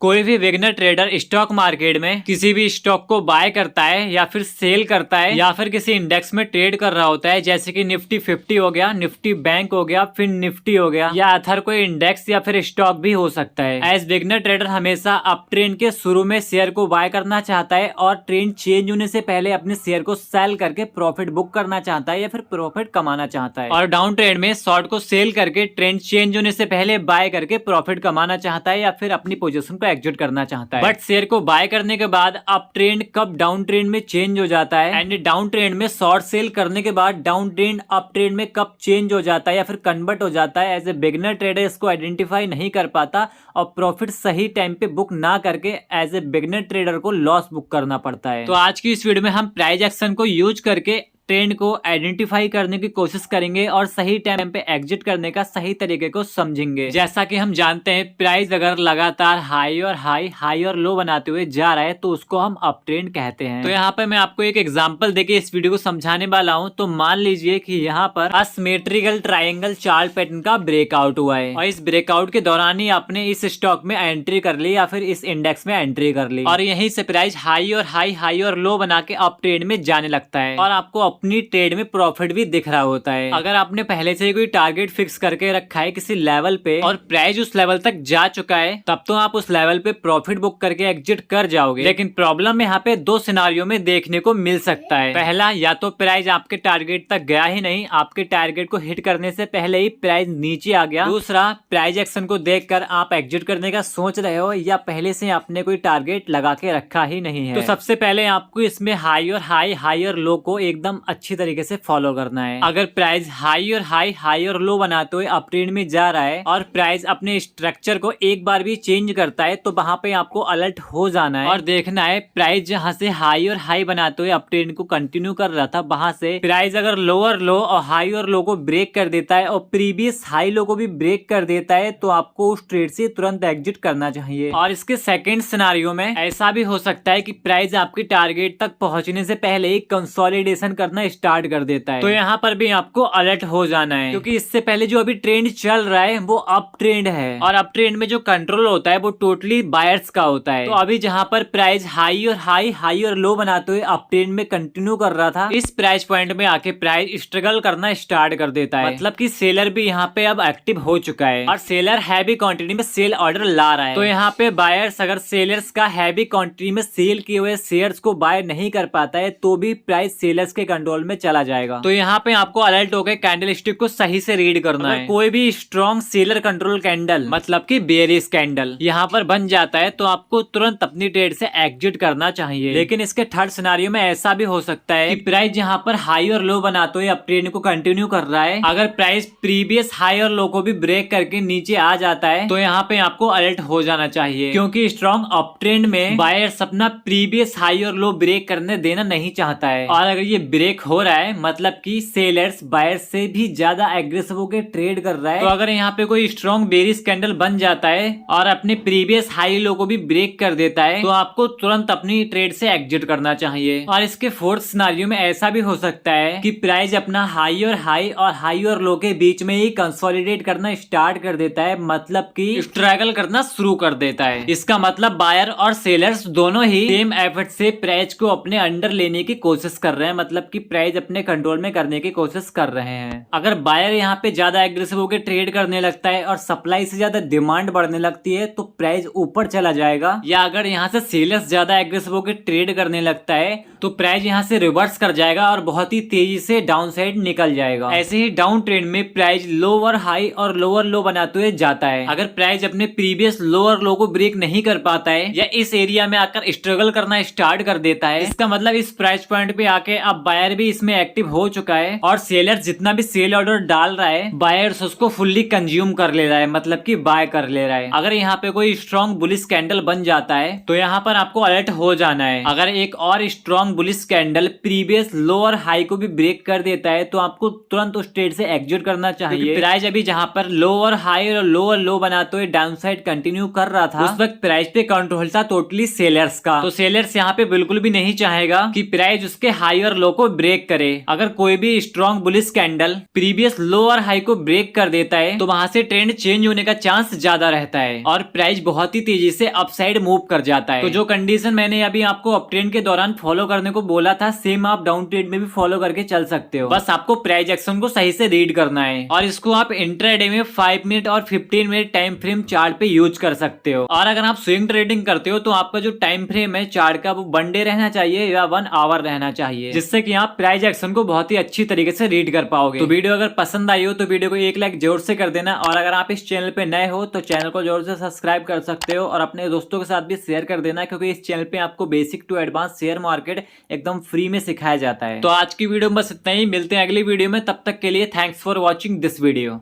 कोई भी beginner trader stock market में किसी भी स्टॉक को बाय करता है या फिर सेल करता है या फिर किसी इंडेक्स में ट्रेड कर रहा होता है, जैसे कि निफ्टी 50 हो गया, निफ्टी बैंक हो गया, फिर निफ्टी हो गया, या अदर कोई इंडेक्स या फिर स्टॉक भी हो सकता है। एज बिगिनर ट्रेडर हमेशा अप ट्रेंड के शुरू में शेयर को बाय करना चाहता है और ट्रेंड चेंज होने से पहले अपने शेयर को सेल करके प्रॉफिट बुक करना चाहता है या फिर प्रॉफिट कमाना चाहता है। और डाउन ट्रेंड में शॉर्ट को सेल करके ट्रेंड चेंज होने से पहले बाय करके प्रॉफिट कमाना चाहता है या फिर अपनी पोजीशन को एग्जिट करना चाहता है। बट शेयर को बाय करने के बाद अप ट्रेंड कब डाउन ट्रेंड में चेंज हो जाता है एंड डाउन ट्रेंड में शॉर्ट सेल करने के बाद डाउन ट्रेंड अप ट्रेंड में कब चेंज हो जाता है या फिर कन्वर्ट हो जाता है, एज ए बिगिनर ट्रेडर इसको आइडेंटिफाई नहीं कर पाता और प्रॉफिट सही टाइम पे बुक ना करके एज ए बिगिनर ट्रेडर को लॉस बुक करना पड़ता है। तो आज की इस वीडियो में हम प्राइस एक्शन को यूज करके ट्रेंड को आइडेंटिफाई करने की कोशिश करेंगे और सही टाइम पे एग्जिट करने का सही तरीके को समझेंगे। जैसा कि हम जानते हैं, प्राइस अगर लगातार हाई और लो बनाते हुए जा रहा है तो उसको हम अप ट्रेंड कहते हैं। तो यहाँ पे मैं आपको एक एग्जांपल देके इस वीडियो को समझाने वाला हूँ। तो मान लीजिए कि यहाँ पर असिमेट्रिकल ट्रायंगल चार्ट पैटर्न का ब्रेकआउट हुआ है और इस ब्रेकआउट के दौरान ही आपने इस स्टॉक में एंट्री कर ली या फिर इस इंडेक्स में एंट्री कर ली और यहीं से प्राइस हाई और लो बना के अप ट्रेंड में जाने लगता है और आपको अपनी ट्रेड में प्रॉफिट भी दिख रहा होता है। अगर आपने पहले से ही कोई टारगेट फिक्स करके रखा है किसी लेवल पे और प्राइस उस लेवल तक जा चुका है, तब तो आप उस लेवल पे प्रॉफिट बुक करके एग्जिट कर जाओगे। लेकिन प्रॉब्लम यहाँ पे दो सिनारियों में देखने को मिल सकता है। पहला, या तो प्राइस आपके टारगेट तक गया ही नहीं, आपके टारगेट को हिट करने से पहले ही प्राइस नीचे आ गया। दूसरा, प्राइस एक्शन को देखकर आप एग्जिट करने का सोच रहे हो या पहले से आपने कोई टारगेट लगा के रखा ही नहीं है। तो सबसे पहले आपको इसमें हाई और लो को एकदम अच्छी तरीके से फॉलो करना है। अगर प्राइस हाई और लो बनाते हुए अप ट्रेंड में जा रहा है और प्राइस अपने स्ट्रक्चर को एक बार भी चेंज करता है तो वहां पे आपको अलर्ट हो जाना है और देखना है प्राइस जहां से हाई बनाते हुए अप ट्रेंड को कंटिन्यू कर रहा था, वहां से प्राइस अगर लोअर लो और हाई और लो को ब्रेक कर देता है और प्रीवियस हाई लो को भी ब्रेक कर देता है तो आपको उस ट्रेड से तुरंत एग्जिट करना चाहिए। और इसके सेकेंड सिनारियो में ऐसा भी हो सकता है कि प्राइस आपके टारगेट तक पहुंचने से पहले ही कंसोलिडेशन करना स्टार्ट कर देता है, तो यहाँ पर भी आपको अलर्ट हो जाना है क्योंकि इससे पहले जो अभी ट्रेंड चल रहा है वो अप ट्रेंड है और अप ट्रेंड में जो कंट्रोल होता है वो टोटली बायर्स का होता है। तो अभी जहाँ पर प्राइस हाई और लो बनाते हुए अप ट्रेंड में कंटिन्यू कर रहा था, इस प्राइस पॉइंट में आके प्राइस स्ट्रगल करना स्टार्ट कर देता है। मतलब कि सेलर भी यहाँ पे अब एक्टिव हो चुका है और सेलर हैवी क्वांटिटी में सेल ऑर्डर ला रहा है। तो यहाँ पे बायर्स अगर सेलर्स का हैवी क्वांटिटी में सेल किए हुए शेयर्स को बाय नहीं कर पाता है तो भी प्राइस सेलर्स के कंट्रोल में चला जाएगा। तो यहाँ पे आपको अलर्ट होकर कैंडल स्टिक को सही से रीड करना है। कोई भी स्ट्रॉन्ग सेलर कंट्रोल कैंडल मतलब कि बेयरिश कैंडल यहाँ पर बन जाता है तो आपको तुरंत अपनी ट्रेड से एग्जिट करना चाहिए। लेकिन इसके थर्ड सिनारियो में ऐसा भी हो सकता है कि प्राइस यहाँ पर हाई और लो बनाते हुए अप ट्रेंड को कंटिन्यू कर रहा है, अगर प्राइस प्रीवियस हाई और लो को भी ब्रेक करके नीचे आ जाता है तो यहाँ पे आपको अलर्ट हो जाना चाहिए क्योंकि स्ट्रॉन्ग अप ट्रेंड में बायर्स अपना प्रीवियस हाई और लो ब्रेक करने देना नहीं चाहता है और अगर ये ब्रेक हो रहा है मतलब कि सेलर्स बायर्स से भी ज्यादा एग्रेसिव होकर ट्रेड कर रहा है। तो अगर यहाँ पे कोई स्ट्रॉन्ग बेरिश कैंडल बन जाता है और अपने प्रीवियस हाई लो को भी ब्रेक कर देता है तो आपको तुरंत अपनी ट्रेड से एग्जिट करना चाहिए। और इसके फोर्थ सिनारियो में ऐसा भी हो सकता है कि प्राइस अपना हाई और लो के बीच में ही कंसोलिडेट करना स्टार्ट कर देता है, मतलब कि स्ट्रगल करना शुरू कर देता है। इसका मतलब बायर और सेलर्स दोनों ही सेम एफर्ट से प्राइस को अपने अंडर लेने की कोशिश कर रहे हैं, मतलब कि प्राइस अपने कंट्रोल में करने की कोशिश कर रहे हैं। अगर बायर यहाँ पे ज्यादा एग्रेसिव होकर ट्रेड करने लगता है और सप्लाई से ज्यादा डिमांड बढ़ने लगती है तो प्राइस ऊपर चला जाएगा, या अगर यहाँ से सेलर्स ज्यादा एग्रेसिव होकर ट्रेड करने लगता है तो प्राइस यहाँ से रिवर्स कर जाएगा और बहुत ही तेजी से डाउन साइड निकल जाएगा। ऐसे ही डाउन ट्रेंड में प्राइस लोअर हाई और लोअर लो बनाते हुए जाता है। अगर प्राइस अपने प्रीवियस लोअर लो को ब्रेक नहीं कर पाता है या इस एरिया में आकर स्ट्रगल करना स्टार्ट कर देता है, इसका मतलब इस प्राइस पॉइंट पे आके अब बायर भी इसमें एक्टिव हो चुका है और सेलर जितना भी सेल ऑर्डर डाल रहा है बायर्स उसको फुल्ली कंज्यूम कर ले रहा है, मतलब कि बाय कर ले रहा है। अगर यहाँ पे कोई स्ट्रॉन्ग बुलिश कैंडल बन जाता है तो यहाँ पर आपको अलर्ट हो जाना है। अगर एक और स्ट्रॉन्ग बुलिश कैंडल प्रीवियस लो और हाई को भी ब्रेक कर देता है तो आपको तुरंत उस ट्रेड से एग्जिट करना चाहिए। प्राइस अभी जहाँ पर लो और हाई और लो और लो बनाते हुए डाउन साइड कंटिन्यू कर रहा था, उस वक्त प्राइस पे कंट्रोल था टोटली सेलर्स का। तो सेलर्स यहाँ पे बिल्कुल भी नहीं चाहेगा कि प्राइस उसके हाई और लो को ब्रेक करे। अगर कोई भी स्ट्रॉन्ग बुलिश कैंडल प्रीवियस लो और हाई को ब्रेक कर देता है तो वहां से ट्रेंड चेंज होने का चांस ज्यादा रहता है और प्राइस बहुत ही तेजी से अपसाइड मूव कर जाता है। तो जो कंडीशन मैंने अभी आपको अप ट्रेंड के दौरान फॉलो करने को बोला था, सेम आप डाउन ट्रेंड में भी फॉलो करके चल सकते हो। बस आपको प्राइस एक्शन को सही से रीड करना है और इसको आप इंट्राडे में 5 मिनट और 15 मिनट टाइम फ्रेम चार्ट पे यूज कर सकते हो। और अगर आप स्विंग ट्रेडिंग करते हो तो आपका जो टाइम फ्रेम है चार्ट का वो 1 डे रहना चाहिए या 1 आवर रहना चाहिए, जिससे कि आप प्राइस एक्शन को बहुत ही अच्छी तरीके से रीड कर पाओगे। तो वीडियो अगर पसंद आई हो तो वीडियो को एक लाइक जोर से कर देना और अगर आप इस चैनल पे नए हो तो चैनल को जोर से सब्सक्राइब कर सकते हो और अपने दोस्तों के साथ भी शेयर कर देना, क्योंकि इस चैनल पे आपको basic to advance share market एकदम फ्री में सिखाया जाता है। तो आज की वीडियो में बस इतना ही, मिलते हैं अगली वीडियो में, तब तक के लिए thanks for watching this video.